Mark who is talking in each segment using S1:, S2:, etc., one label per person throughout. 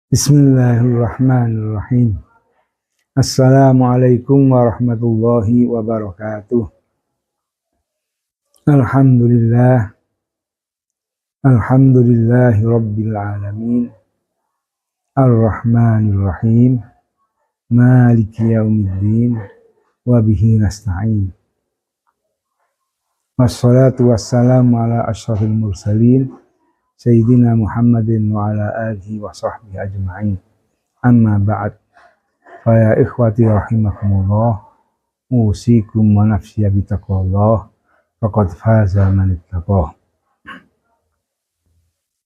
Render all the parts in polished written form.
S1: Bismillahirrahmanirrahim. Assalamualaikum warahmatullahi wabarakatuh. Alhamdulillah. Alhamdulillahi rabbil alamin. Ar-Rahmanir-Rahim. Maliki yaumiddin. Wabihi nasta'in. Wassalatu wassalamu ala asyrafil mursalin. Sayyidina Muhammadin wa ala alihi wa sahbihi ajma'in. Amma ba'd. Faya ikhwati rahimakumullah, usikum wa nafsiya bitaqwallah, faqad faza man ittaqah.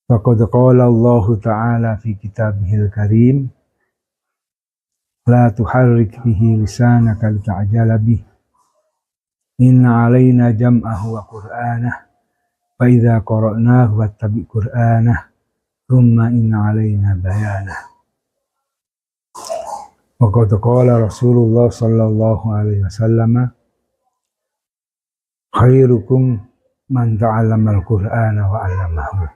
S1: Faqad qala Allah Ta'ala fi kitabihil karim, la tuharrik bihi lisanaka lita'jala bih, inna alaina jam'ahu wa qur'anah, fa idza qara'nahu wattabi' qur'anah, thumma inna alaina bayanah. Waqad qala Rasulullah sallallahu alaihi wasallam, khairukum man ta'allama al-Qur'ana wa 'allamahu.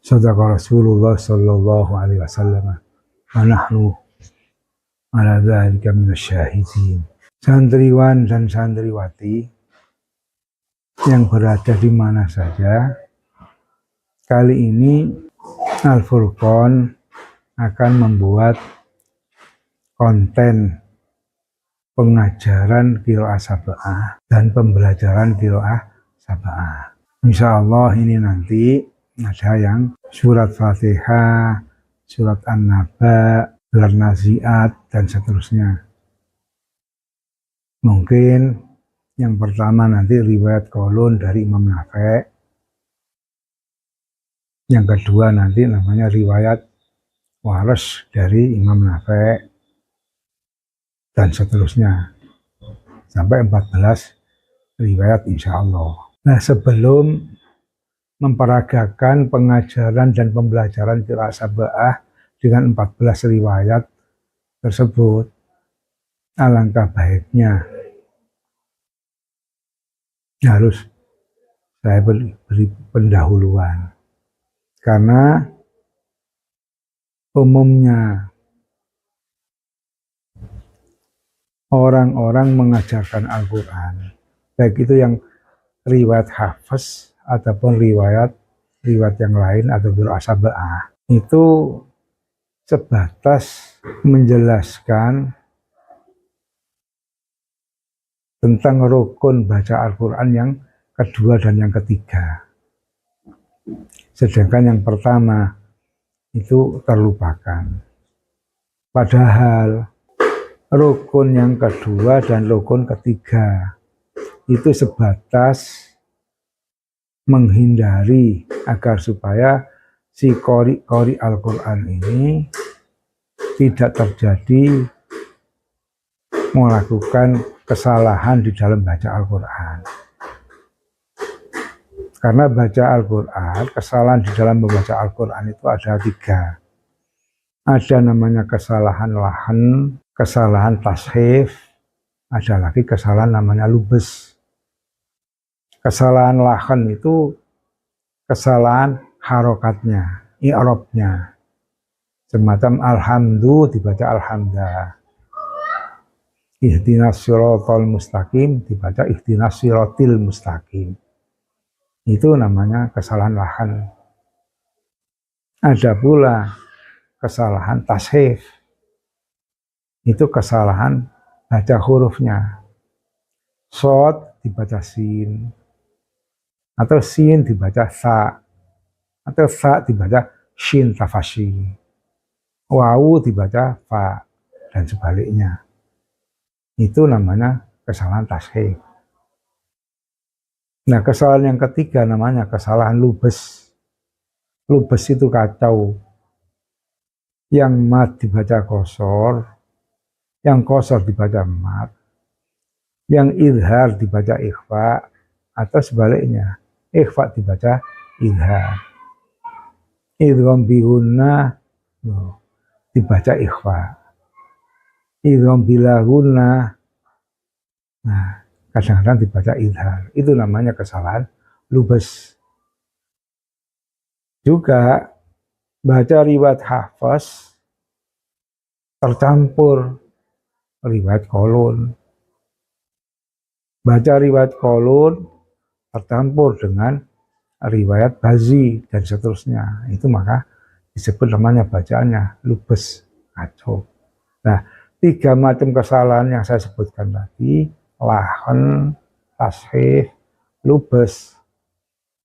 S1: Sadaqa Rasulullah sallallahu alaihi wasallam wa nahnu ala dzalika minasyahidin. Santriwan dan santriwati yang berada di mana saja, kali ini Al-Furqan akan membuat konten pengajaran qiraah sab'ah dan pembelajaran qiraah sab'ah. Insya Allah ini nanti ada yang surat Fatihah, surat An-Naba, surat Nazi'at, dan seterusnya. Mungkin yang pertama nanti riwayat Qaulun dari Imam Nafi', yang kedua nanti namanya riwayat Waras dari Imam Nafi', dan seterusnya sampai 14 riwayat insya Allah. Nah, sebelum memperagakan pengajaran dan pembelajaran qiraah sab'ah dengan 14 riwayat tersebut, alangkah baiknya harus saya beri pendahuluan, karena umumnya orang-orang mengajarkan Al-Quran, baik itu yang riwayat hafaz ataupun riwayat yang lain atau qiraah sab'ah, itu sebatas menjelaskan tentang rukun baca Al-Quran yang kedua dan yang ketiga, sedangkan yang pertama itu terlupakan. Padahal rukun yang kedua dan rukun ketiga itu sebatas menghindari agar supaya si qori Al-Quran ini tidak terjadi melakukan kesalahan di dalam baca Al-Quran. Karena baca Al-Quran, kesalahan di dalam membaca Al-Quran itu ada 3. Ada namanya kesalahan lahan, kesalahan tashif, ada lagi kesalahan namanya lubes. Kesalahan lahan itu kesalahan harokatnya, i'rabnya. Semacam alhamdu dibaca alhamdah. Ihdinas siratal mustaqim dibaca ihdinas siratil mustaqim. Itu namanya kesalahan lahan. Ada pula kesalahan tashif. Itu kesalahan baca hurufnya. Shod dibaca sin, atau sin dibaca sa, atau sa dibaca shin tafashi, wawu dibaca fa, dan sebaliknya. Itu namanya kesalahan tashif. Nah, kesalahan yang ketiga namanya kesalahan lubes. Lubes itu kacau. Yang mat dibaca qosor, yang qosor dibaca mat, yang idhar dibaca ikhfa, atau sebaliknya, ikhfa dibaca idhar. Idgham bihunna dibaca ikhfa. Idgham bilahunna, nah, kadang-kadang dibaca idhar. Itu namanya kesalahan lubes. Juga baca riwayat Hafs tercampur riwayat Qalun. Baca riwayat Qalun tercampur dengan riwayat Bazi dan seterusnya. Itu maka disebut namanya bacaannya lubes kacau. Nah, 3 macam kesalahan yang saya sebutkan tadi, lahan, tashih, lubes,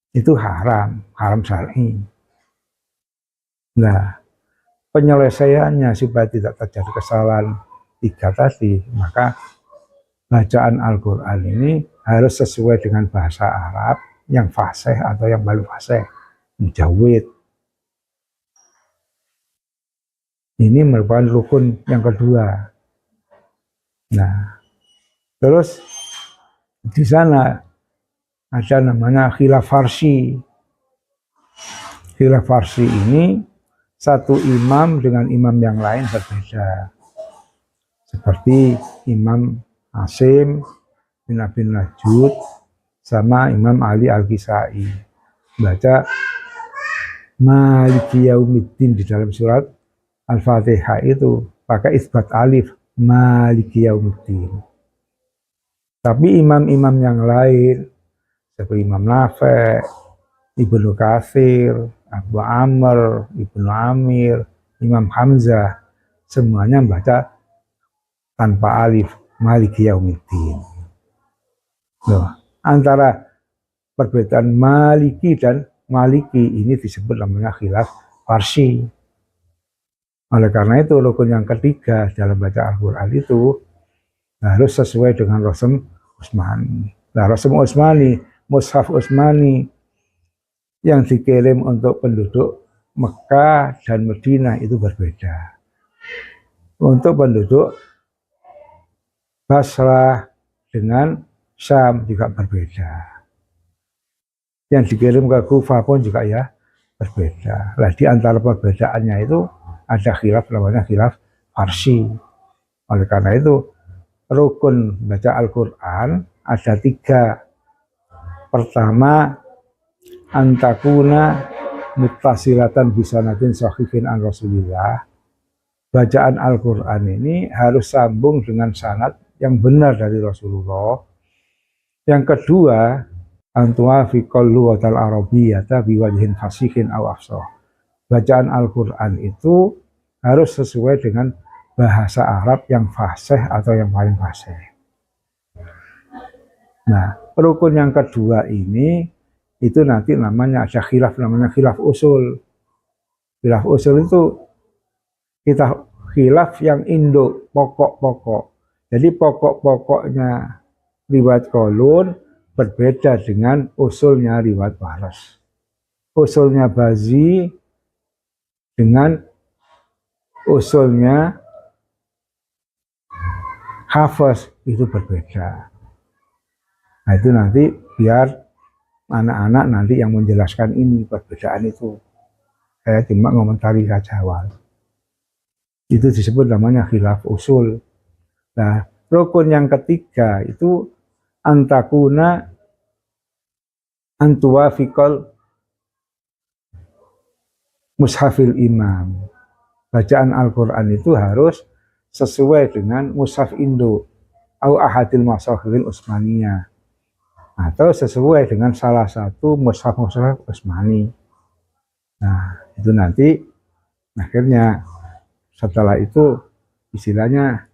S1: itu haram syar'i. Nah, penyelesaiannya supaya tidak terjadi kesalahan 3 tadi, maka bacaan Al-Quran ini harus sesuai dengan bahasa Arab yang fasih atau yang baru fasih, mujawid. Ini merupakan rukun yang kedua. Nah, terus di sana ada namanya khilaf farsi. Khilaf farsi ini satu imam dengan imam yang lain berbeda. Seperti Imam Asim bin Abi Najud sama Imam Ali Al-Kisai. Baca Maliki Yaumiddin di dalam surat Al-Fatihah itu pakai isbat alif, Maliki Yaumiddin. Tapi imam-imam yang lain seperti Imam Nafi', Ibnu Katsir, Abu Amr, Ibnu Amir, Imam Hamzah, semuanya membaca tanpa alif, Maliki Yaumiddin. Antara perbedaan Maliki dan Maliki ini disebut namanya khilaf farsi. Oleh karena itu rukun yang ketiga dalam baca Al-Quran itu harus sesuai dengan Rasm Utsmani. Nah, Rasm Utsmani, Mushaf Utsmani yang dikirim untuk penduduk Mekah dan Madinah itu berbeda. Untuk penduduk Basrah dengan Syam juga berbeda. Yang dikirim ke Kufah pun juga ya berbeda. Nah, di antara perbedaannya itu ada khilaf namanya khilaf farsi. Oleh karena itu rukun baca Al-Quran ada 3. Pertama, antakuna muttasilatan bisanadin sahihin an Rasulillah. Bacaan Al-Quran ini harus sambung dengan sanad yang benar dari Rasulullah. Yang kedua, antuafiqal lughatal arabiyyata biwajhin fasihin aw afsah. Bacaan Al-Quran itu harus sesuai dengan bahasa Arab yang fasih atau yang paling fasih. Nah, rukun yang kedua ini itu nanti namanya ada khilaf, namanya khilaf usul. Khilaf usul itu kita khilaf yang induk, pokok-pokok. Jadi pokok-pokoknya riwayat Qalun berbeda dengan usulnya riwayat Waras. Usulnya Bazi dengan usulnya Hafs itu berbeda. Nah, itu nanti biar anak-anak nanti yang menjelaskan ini perbedaan itu. Saya cuma ngomentari saja awal. Itu disebut namanya khilaf usul. Nah, rukun yang ketiga itu antakuna antuwafiqal mushafil imam. Bacaan Al-Quran itu harus sesuai dengan mushaf Indo atau ahadil masahifil Utsmaniyah, atau sesuai dengan salah satu mushaf Utsmani. Nah, itu nanti akhirnya setelah itu istilahnya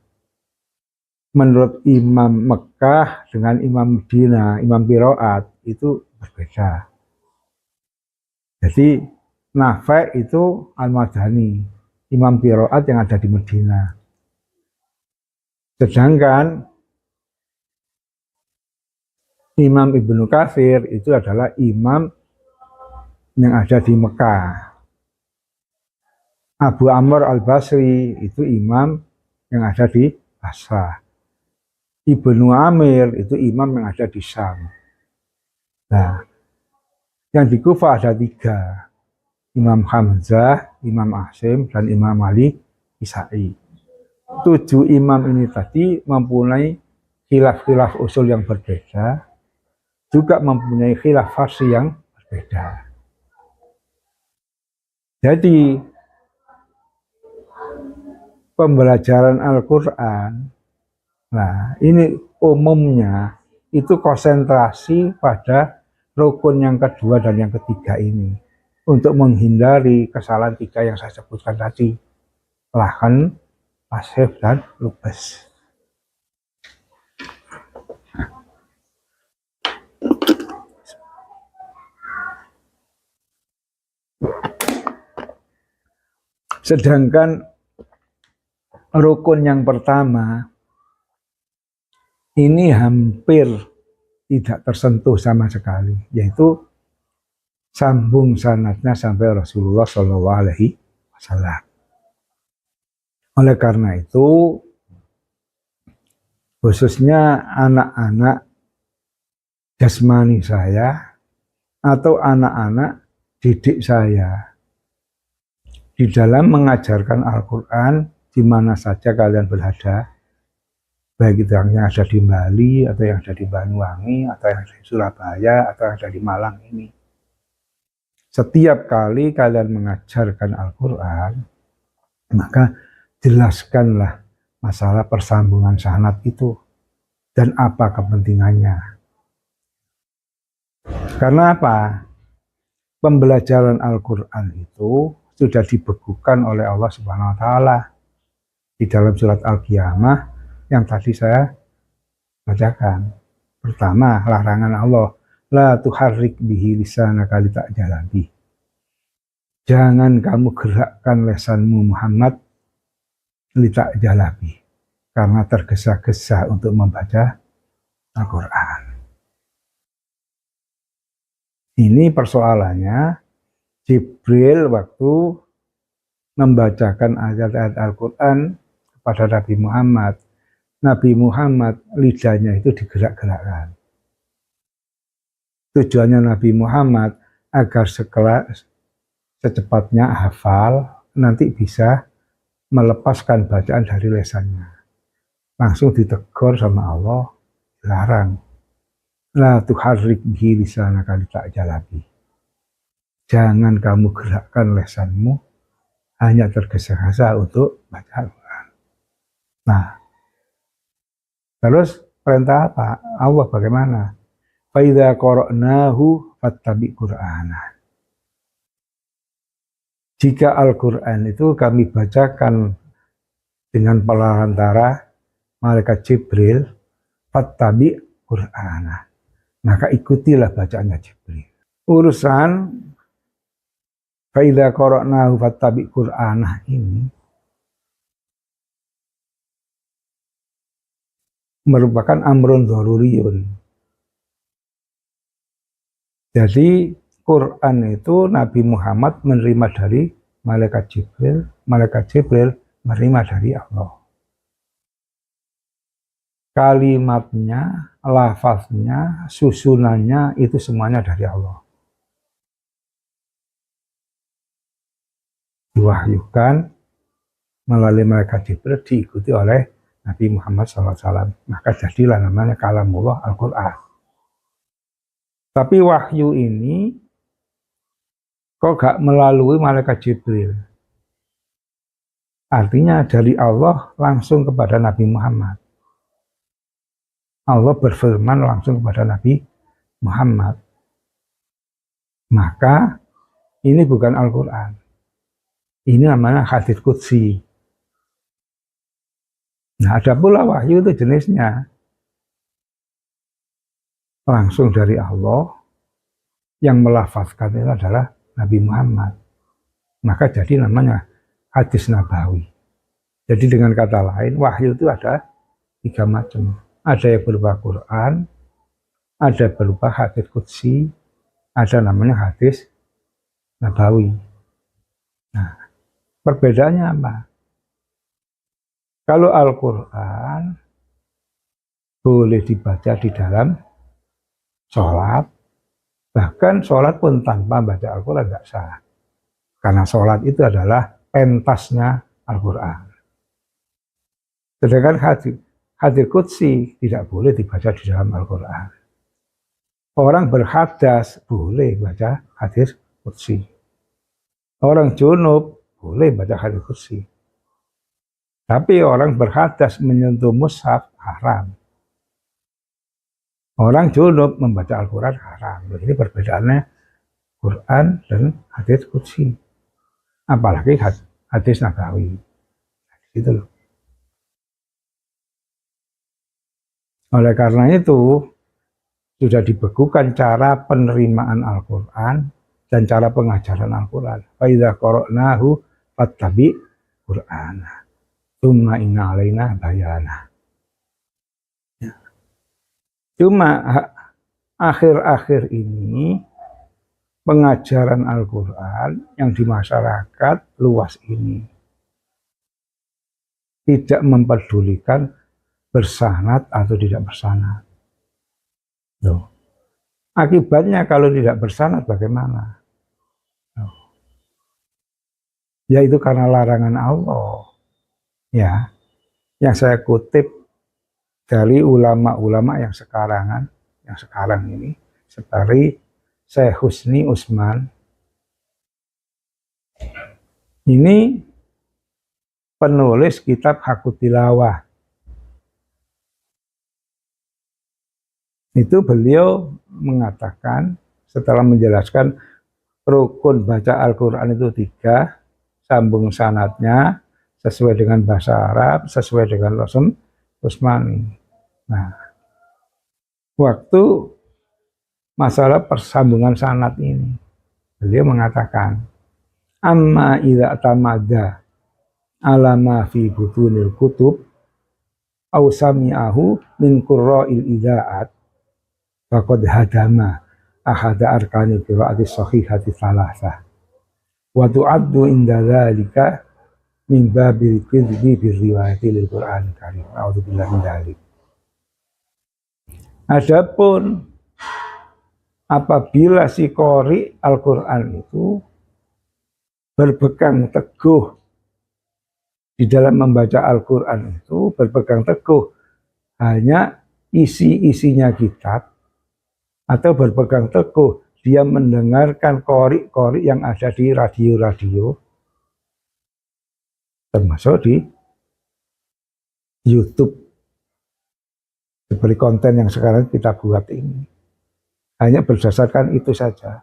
S1: menurut Imam Mekah dengan Imam Madinah, Imam Qiraat itu berbeda. Jadi Nafi' itu Al-Madani, Imam Qiraat yang ada di Madinah. Sedangkan Imam Ibnu Katsir itu adalah imam yang ada di Mekah. Abu Amr Al-Basri itu imam yang ada di Basrah. Ibnu Amir itu imam yang ada di Syam. Nah, yang di Kufah ada 3. Imam Hamzah, Imam Asim, dan Imam Ali Kisai. 7 imam ini tadi mempunyai khilaf-khilaf usul yang berbeda, juga mempunyai khilaf farsi yang berbeda. Jadi pembelajaran Al-Quran, nah ini umumnya itu konsentrasi pada rukun yang kedua dan yang ketiga ini untuk menghindari kesalahan tiga yang saya sebutkan tadi, lahan, pasif, dan lubes. Sedangkan rukun yang pertama ini hampir tidak tersentuh sama sekali, yaitu sambung sanadnya sampai Rasulullah Shallallahu Alaihi Wasallam. Oleh karena itu, khususnya anak-anak jasmani saya atau anak-anak didik saya, di dalam mengajarkan Al-Quran di mana saja kalian berada, baik itu yang ada di Bali, atau yang ada di Banyuwangi, atau yang ada di Surabaya, atau yang ada di Malang ini. Setiap kali kalian mengajarkan Al-Quran, maka jelaskanlah masalah persambungan sanad itu dan apa kepentingannya. Karena apa? Pembelajaran Al-Quran itu sudah dibekukan oleh Allah Subhanahu wa Ta'ala di dalam surat Al-Qiyamah yang tadi saya bacakan. Pertama, larangan Allah, la tuharrik bihi lisanaka lita'jala bih. Jangan kamu gerakkan lesanmu Muhammad lita'jala bih, karena tergesa-gesa untuk membaca Al-Quran. Ini persoalannya Jibril waktu membacakan ayat-ayat Al-Quran kepada Nabi Muhammad. Nabi Muhammad lidahnya itu digerak-gerakkan. Tujuannya Nabi Muhammad agar secepatnya hafal, nanti bisa melepaskan bacaan dari lesannya. Langsung ditegur sama Allah, dilarang. La tuharrik bihi lisanaka lita'jala bih. Jangan kamu gerakkan lesanmu hanya tergesa-gesa untuk baca Al-Quran. Nah, terus perintah apa? Allah bagaimana? Fa idza qara'nahu fattabi' Qur'ana. Jika Al-Quran itu kami bacakan dengan perantara malaikat Jibril, fattabi' Qur'ana, maka ikutilah bacaannya Jibril. Urusan fa idza qara'nahu fattabi' Qur'ana ini merupakan amrun dzaruriyun. Jadi Quran itu Nabi Muhammad menerima dari malaikat Jibril menerima dari Allah. Kalimatnya, lafaznya, susunannya itu semuanya dari Allah. Diwahyukan melalui malaikat Jibril, diikuti oleh Nabi Muhammad SAW. Maka jadilah namanya kalamullah Al-Quran. Tapi wahyu ini kok gak melalui malaikat Jibril? Artinya dari Allah langsung kepada Nabi Muhammad. Allah berfirman langsung kepada Nabi Muhammad. Maka ini bukan Al-Quran. Ini namanya hadits qudsi. Nah, ada pula wahyu itu jenisnya langsung dari Allah, yang melafazkan itu adalah Nabi Muhammad. Maka jadi namanya hadis nabawi. Jadi dengan kata lain, wahyu itu ada 3 macam. Ada yang berupa Quran, ada berupa hadis qudsi, ada namanya hadis nabawi. Nah, perbedaannya apa? Kalau Al-Quran boleh dibaca di dalam sholat, bahkan sholat pun tanpa baca Al-Quran tidak sah. Karena sholat itu adalah pentasnya Al-Quran. Sedangkan hadis qudsi tidak boleh dibaca di dalam Al-Quran. Orang berhadas boleh baca hadis qudsi. Orang junub boleh baca hadis kursi. Tapi orang berhadas menyentuh mushaf haram. Orang junub membaca Al-Quran haram. Jadi perbedaannya Quran dan hadis kursi. Apalagi hadis Nabawi. Gitu loh. Oleh karena itu, sudah dibekukan cara penerimaan Al-Quran dan cara pengajaran Al-Quran. Faiza qara'nahu fattabi' Qur'ana. Tsumma inna alaina bayana. Ya. Cuma akhir-akhir ini pengajaran Al-Quran yang di masyarakat luas ini tidak memperdulikan bersanad atau tidak bersanad. Loh. Akibatnya kalau tidak bersanad bagaimana? Loh. Yaitu karena larangan Allah. Ya, yang saya kutip dari ulama-ulama yang sekarang ini, seperti Syekh Husni Usman. Ini penulis kitab Hakut Tilawah. Itu beliau mengatakan setelah menjelaskan rukun baca Al-Quran itu 3, sambung sanadnya sesuai dengan bahasa Arab, sesuai dengan Rasul Usmani. Nah, waktu masalah persambungan sanad ini, beliau mengatakan, amma idza tamada ala ma fi butunil kutub aw sami'ahu min qurra'il idza'at faqad hadama ahada arkanil qira'ati sahihati thalathah wa tu'addu inda dzalika min babil qidbi bir riwayati lil Qur'an karim. A'udzubillahi min dzalik. Adapun apabila si qori Al-Qur'an itu berpegang teguh di dalam membaca Al-Quran itu, berpegang teguh hanya isi-isinya kitab, atau berpegang teguh dia mendengarkan qori-qori yang ada di radio-radio, termasuk di YouTube, seperti konten yang sekarang kita buat ini, hanya berdasarkan itu saja,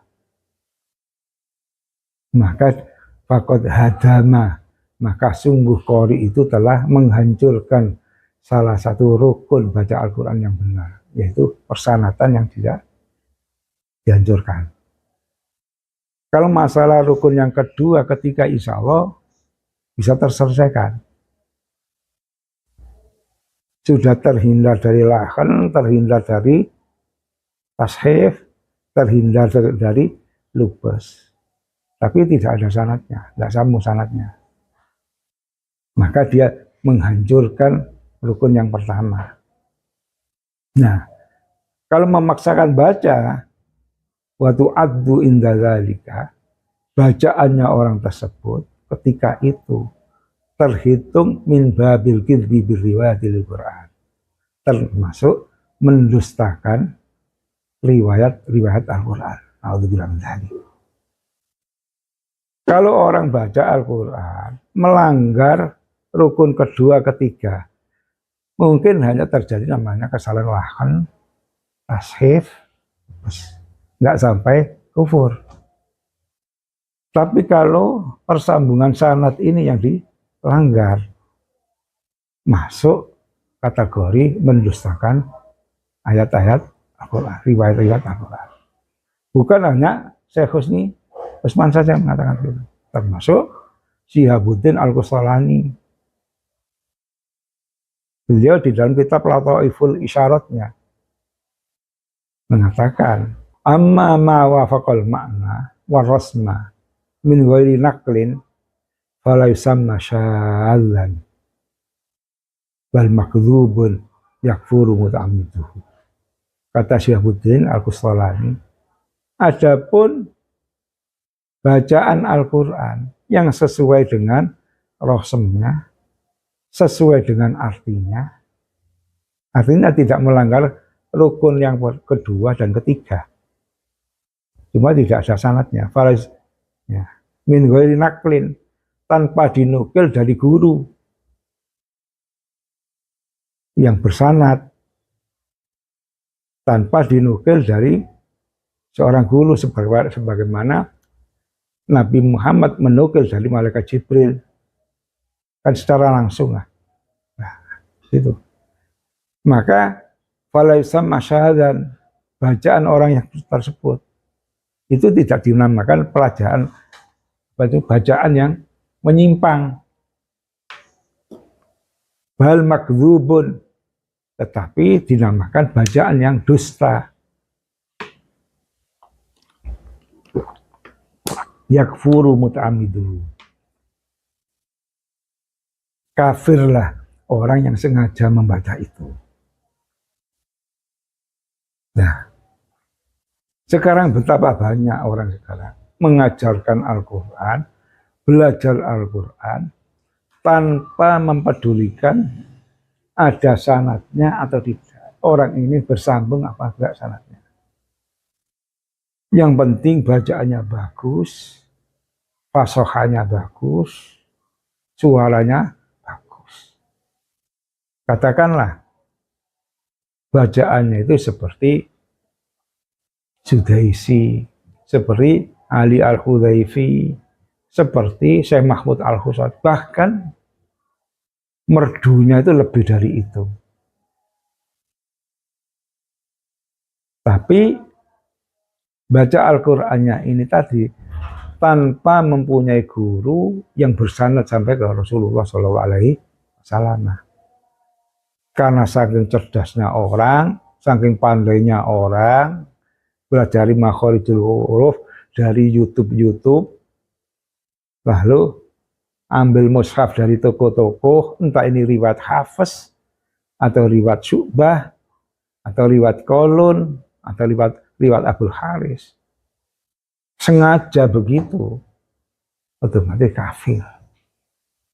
S1: maka faqad hadama, maka sungguh qori itu telah menghancurkan salah satu rukun baca Al-Quran yang benar, yaitu persanatan yang tidak dihancurkan. Kalau masalah rukun yang kedua, ketika insya Allah bisa terselesaikan, sudah terhindar dari lahan, terhindar dari tashif, terhindar dari lubas, tapi tidak ada sanadnya, tidak sambung sanadnya, maka dia menghancurkan rukun yang pertama. Nah, kalau memaksakan baca, waktu addu inda dzalika, bacaannya orang tersebut ketika itu terhitung min babil kidbi bir riwayatil Qur'an, termasuk mendustakan riwayat Al-Quran. A'udzubillahi min dzalik. Kalau orang baca Al-Quran melanggar rukun kedua, ketiga, mungkin hanya terjadi namanya kesalahan lahan, tashif, nggak sampai kufur. Tapi kalau persambungan sanad ini yang dilanggar, masuk kategori mendustakan ayat-ayat Al-Quran, riwayat-riwayat Al-Quran. Bukan hanya Syekh Husni Usman saja yang mengatakan itu, termasuk Syihabuddin Al-Qustalani. Beliau di dalam kitab Lataiful Isyaratnya mengatakan, amma ma wafaqal makna warasma min ghairi naqlin fala yusamma syadzan bal makdzubun yakfuru muta'ammiduhu. Kata Syihabuddin Al-Qustalani, adapun bacaan Al-Quran yang sesuai dengan rasmnya, sesuai dengan artinya tidak melanggar rukun yang kedua dan ketiga, cuma tidak ada sanadnya. Ya. min ghairi naklin, tanpa dinukil dari guru yang bersanad, tanpa dinukil dari seorang guru sebagaimana Nabi Muhammad menukil dari malaikat Jibril kan secara langsung lah. Nah, itu. Maka falaisam masyahadan, bacaan orang yang tersebut itu tidak dinamakan bacaan yang menyimpang, bal makdzubun, tetapi dinamakan bacaan yang dusta. Yakfuru muta'amidu, kafirlah orang yang sengaja membaca itu. Nah, sekarang betapa banyak orang sekarang mengajarkan Al-Quran, belajar Al-Quran, tanpa mempedulikan ada sanadnya atau tidak. Orang ini bersambung apa enggak sanadnya. Yang penting bacaannya bagus, fasohanya bagus, suaranya bagus. Katakanlah bacaannya itu seperti Sudaisi, seperti Ali Al-Hudhaifi, seperti Syekh Mahmud Al-Husad, bahkan merdunya itu lebih dari itu. Tapi baca Al-Qur'annya ini tadi tanpa mempunyai guru yang bersanad sampai ke Rasulullah SAW. Karena saking cerdasnya orang, saking pandainya orang, belajar makharijul huruf dari YouTube, lalu ambil mushaf dari toko-toko, entah ini riwayat Hafiz, atau riwayat Syu'bah, atau riwayat Qalun, atau riwayat Abdul Haris. Sengaja begitu, otomatis kafir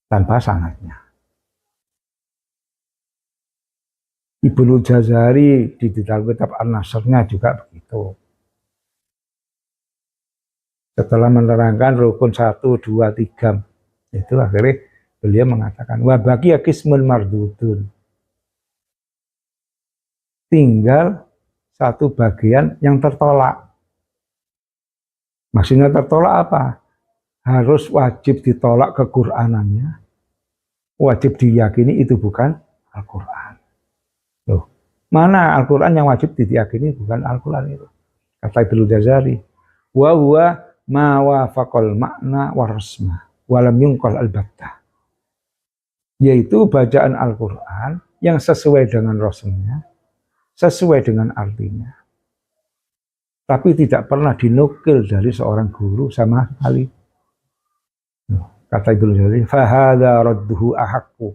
S1: tanpa sanadnya. Ibnu Jazari di dalam kitab An-Nasrnya juga begitu. Setelah menerangkan rukun 1, 2, 3, itu akhirnya beliau mengatakan wa baqiya qismun mardudun, tinggal satu bagian yang tertolak. Maksudnya tertolak apa? Harus wajib ditolak kequr'anannya, wajib diyakini itu bukan Al-Quran. Loh, mana Al-Quran yang wajib diyakini bukan Al-Quran itu? Kata Ibnu Jazari, wa huwa ma wafaqal makna warasma walam yunqal albattah, yaitu bacaan Al-Quran yang sesuai dengan rasanya, sesuai dengan artinya, tapi tidak pernah dinukil dari seorang guru sama sekali. Kata Ibnu Jazari, fahadha radduhu ahaqqu,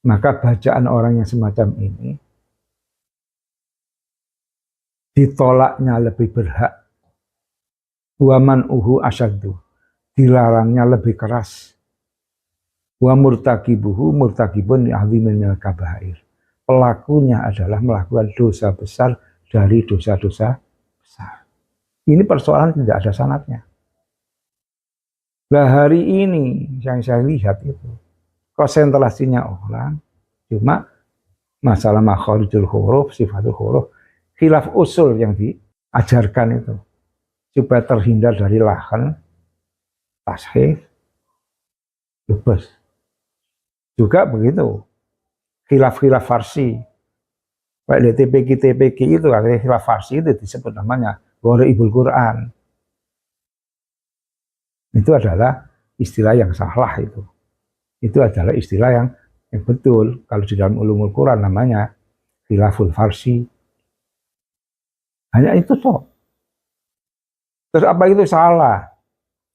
S1: maka bacaan orang yang semacam ini ditolaknya lebih berhak, wa man'uhu asyaddu, dilarangnya lebih keras, wa murtakibuhu murtakibun li'adhimin minal kabair, pelakunya adalah melakukan dosa besar dari dosa-dosa besar. Ini persoalan tidak ada sanadnya. Nah, hari ini yang saya lihat itu konsentrasinya orang cuma masalah makharijul huruf, sifatul huruf, khilaf usul yang diajarkan itu supaya terhindar dari lahan, tashif, lubus. Juga begitu, khilaf-khilaf farsi. Baik di TPQ itu, akhirnya khilaf farsi itu disebut namanya Gharaibul Quran. Itu adalah istilah yang salah itu. Itu adalah istilah yang betul. Kalau di dalam ulumul Quran namanya khilaful farsi. Hanya itu toh. Terus apa itu salah?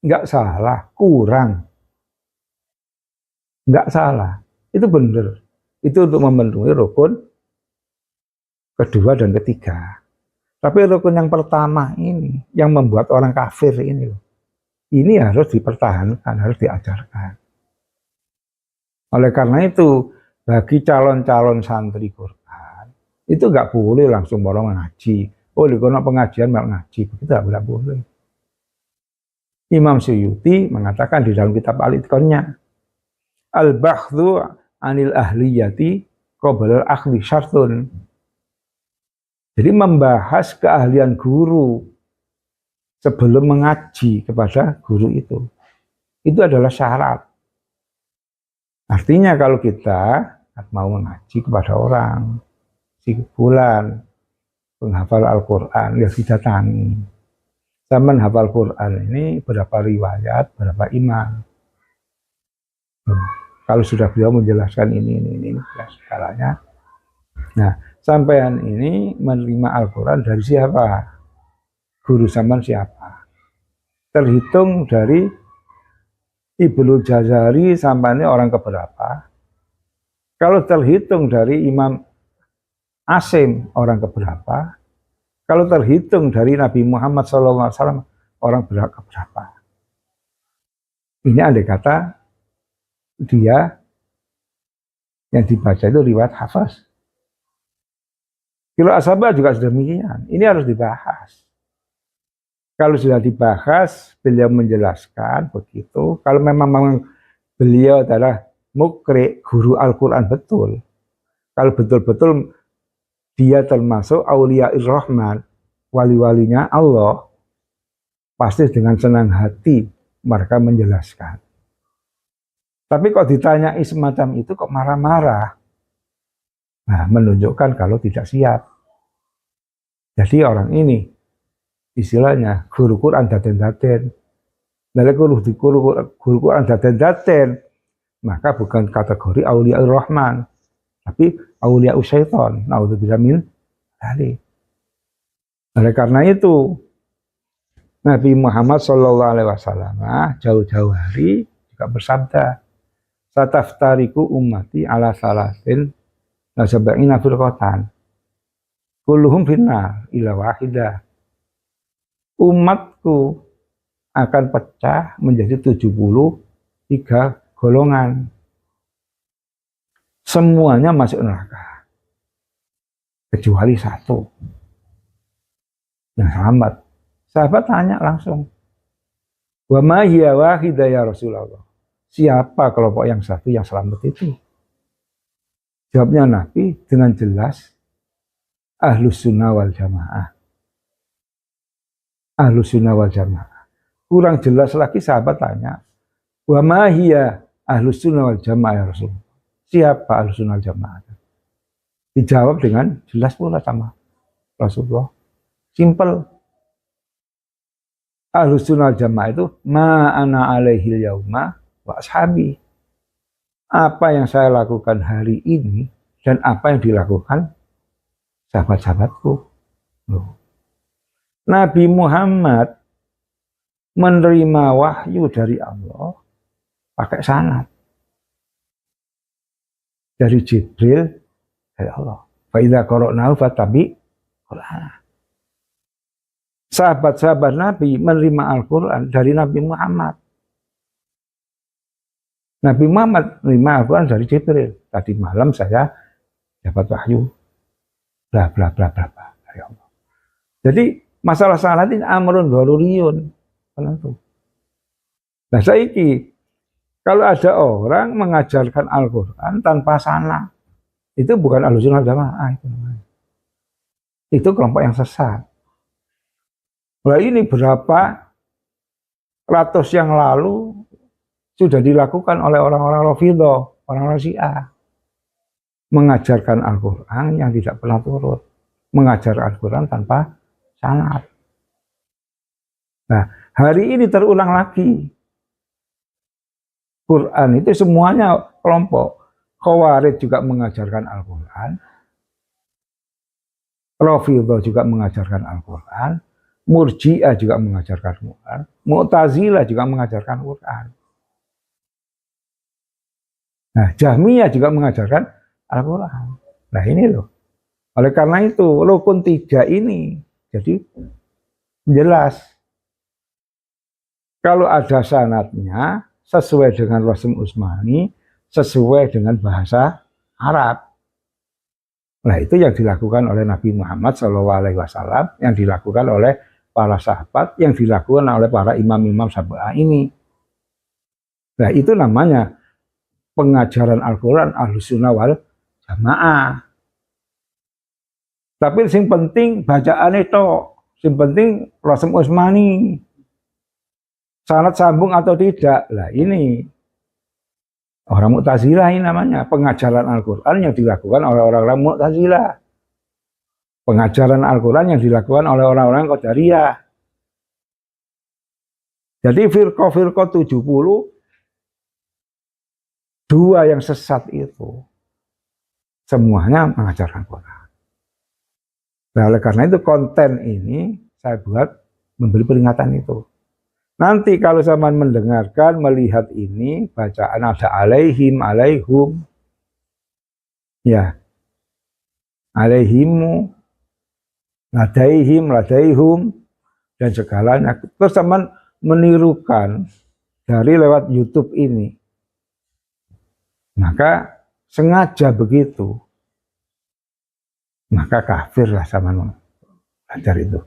S1: Enggak salah, kurang. Enggak salah, itu benar. Itu untuk memenuhi rukun kedua dan ketiga. Tapi rukun yang pertama ini, yang membuat orang kafir ini harus dipertahankan, harus diajarkan. Oleh karena itu, bagi calon-calon santri Quran, itu enggak boleh langsung orang ngaji. Oh, di kono pengajian mau ngaji, itu enggak boleh. Imam Suyuti mengatakan di dalam kitab Al-Itqannya, al-bahdhu anil ahliyati qabla al-akhdhi syartun. Jadi membahas keahlian guru sebelum mengaji kepada guru itu adalah syarat. Artinya kalau kita mau mengaji kepada orang, si fulan penghafal Al-Quran, ya didatangi. Zaman hafal Quran ini berapa riwayat, berapa imam. Kalau sudah beliau menjelaskan ini ya segalanya. Nah, sampean ini menerima Al-Quran dari siapa? Guru zaman siapa? Terhitung dari Ibnu Jazari sampai ini orang keberapa? Kalau terhitung dari Imam Asim orang keberapa? Kalau terhitung dari Nabi Muhammad SAW orang keberapa? Ini andai kata dia yang dibaca itu riwayat hafaz. Kalau ashabah juga sudah demikian. Ini harus dibahas. Kalau sudah dibahas, beliau menjelaskan begitu. Kalau memang beliau adalah mukri, guru Al-Quran betul. Kalau betul-betul dia termasuk Auliya'ir Rahman, wali-walinya Allah, pasti dengan senang hati mereka menjelaskan. Tapi kok ditanyai semacam itu kok marah-marah. Nah, menunjukkan kalau tidak siap. Jadi orang ini istilahnya guru Quran daten-daten. Dari guru Quran daten-daten, maka bukan kategori Auliya'ir Rahman, tapi Auliya'us Syaitan. Naudzubillah min dzalik. Oleh karena itu Nabi Muhammad SAW jauh-jauh hari juga bersabda, "Sataftariku ummati ala salasin wa sab'ina firqatan. Kulluhum finnar illa wahidah." Umatku akan pecah menjadi 73 golongan. Semuanya masuk neraka. Kecuali satu. Nah, sahabat tanya langsung, "Wa ma hiya wahidah ya Rasulullah?" Siapa kelompok yang satu yang selamat itu? Jawabnya Nabi dengan jelas, Ahlus Sunnah wal Jamaah. Ahlus Sunnah wal Jamaah. Kurang jelas lagi sahabat tanya, "Wa ma hiya Ahlus Sunnah wal Jamaah ya Rasulullah?" Siapa Ahlus Sunnah wal Jamaah? Dijawab dengan jelas pula sama Rasulullah. Simple. Ahlus Sunnah wal Jamaah itu ma ana alaihil yauma wa ashabi. Apa yang saya lakukan hari ini dan apa yang dilakukan sahabat-sahabatku. Nabi Muhammad menerima wahyu dari Allah pakai sanad. Dari Jibril dari Allah. Fa idza qara'nahu fattabi' Qur'an. Sahabat-sahabat Nabi menerima Al-Quran dari Nabi Muhammad. Nabi Muhammad menerima Al-Quran dari Jibril. Tadi malam saya dapat wahyu. Bla bla bla bla bla dari Allah. Jadi masalah sanad ini amrun daruriyun. Nah, saiki kalau ada orang mengajarkan Al-Quran tanpa sanad, itu bukan Ahlus Sunnah wal Jamaah. Itu kelompok yang sesat. Nah, ini berapa ratus yang lalu sudah dilakukan oleh orang-orang Rafidhah, orang-orang Syiah. Mengajarkan Al-Quran yang tidak pernah turut. Mengajar Al-Quran tanpa sanad. Nah, hari ini terulang lagi. Quran itu semuanya kelompok. Khawarij juga mengajarkan Al-Quran. Rafidhah juga mengajarkan Al-Quran. Murji'ah juga mengajarkan Quran. Mu'tazilah juga mengajarkan Quran. Nah, Jahmiyah juga mengajarkan Al-Quran. Nah, ini loh. Oleh karena itu, rukun 3 ini jadi jelas. Kalau ada sanadnya sesuai dengan Rasim Utsmani, sesuai dengan bahasa Arab. Nah, itu yang dilakukan oleh Nabi Muhammad SAW, yang dilakukan oleh para sahabat, yang dilakukan oleh para imam-imam Sab'ah ini. Nah, itu namanya pengajaran Al-Quran Ahlussunnah wal Jamaah. Tapi yang penting bacaan itu, yang penting Rasul Utsmani, sanad sambung atau tidak. Lah ini orang Mu'tazilah ini namanya pengajaran Al-Quran yang dilakukan oleh orang-orang Mu'tazilah. Pengajaran Al-Quran yang dilakukan oleh orang-orang Qadariyah. Jadi firqah-firqah 72 yang sesat itu semuanya mengajarkan Al-Quran. Nah, oleh karena itu konten ini saya buat memberi peringatan itu. Nanti kalau zaman mendengarkan, melihat ini, bacaan ada alaihim, alaihum, ya, alaihimu, ladaihim, ladaihum, dan segalanya. Terus zaman menirukan dari lewat YouTube ini. Maka sengaja begitu. Maka kafirlah sama belajar itu.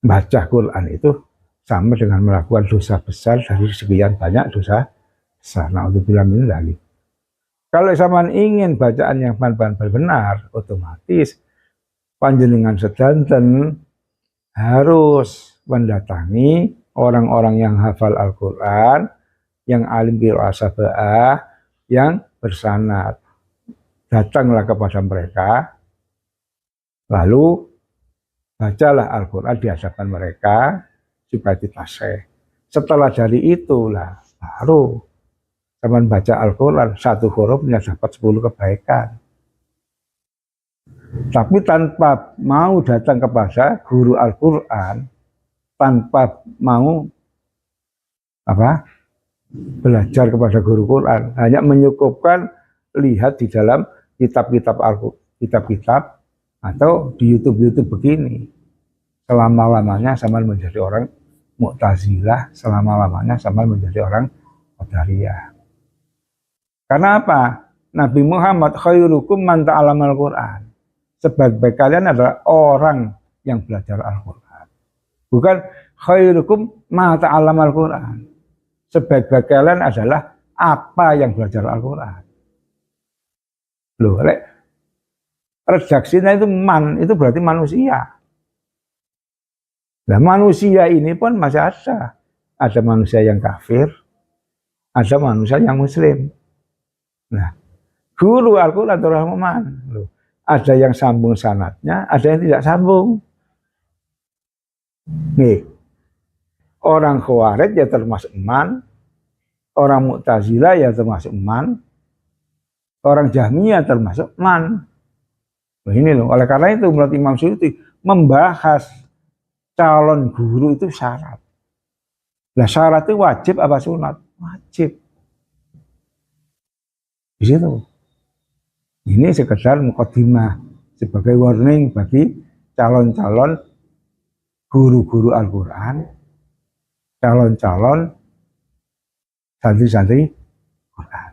S1: Baca Quran itu sama dengan melakukan dosa besar dari sekian banyak dosa besar. Na'udzubillah min dzalik. Kalau zaman ingin bacaan yang benar, otomatis panjenengan sedanten harus mendatangi orang-orang yang hafal Al-Quran, yang alim qiraah sab'ah, yang bersanad. Datanglah kepada mereka, lalu bacalah Al-Quran di hadapan mereka supaya ditasih. Setelah dari itulah baru teman baca Al-Quran, satu hurufnya dapat 10 kebaikan. Tapi tanpa mau datang kepada guru Al-Quran, tanpa mau belajar kepada guru Quran, hanya menyukupkan lihat di dalam kitab-kitab atau di YouTube begini, selama-lamanya sama menjadi orang Mu'tazilah, selama-lamanya sama menjadi orang Qadariyah. Karena apa? Nabi Muhammad khairukum man ta'allamal Qur'an. Sebaik-baik kalian adalah orang yang belajar Al-Quran. Bukan khairukum ma ta'allamal Qur'an. Sebaik-baik kalian adalah apa yang belajar Al-Quran. Loh, redaksinya itu man, itu berarti manusia. Nah, manusia ini pun masih ada. Ada manusia yang kafir, ada manusia yang muslim. Nah, guru Al-Quran itu Rahman. Loh, ada yang sambung sanadnya, ada yang tidak sambung. Nih, orang Khawarij ya termasuk man, orang Mu'tazilah ya termasuk man, orang Jahmiyah termasuk man. Nah, ini loh, oleh karena itu menurut Imam Suyuti membahas calon guru itu syarat. Nah, syarat itu wajib apa sunat? Wajib. Di situ. Ini sekedar mukadimah sebagai warning bagi calon-calon guru-guru Al-Quran, calon-calon santri-santri Quran.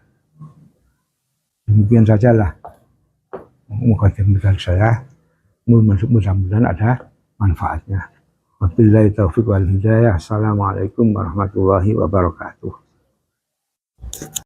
S1: Demikian sajalah mukadimah dari saya. Mudah-mudahan ada manfaatnya. Wabillahi taufiq wal hidayah. Assalamualaikum warahmatullahi wabarakatuh.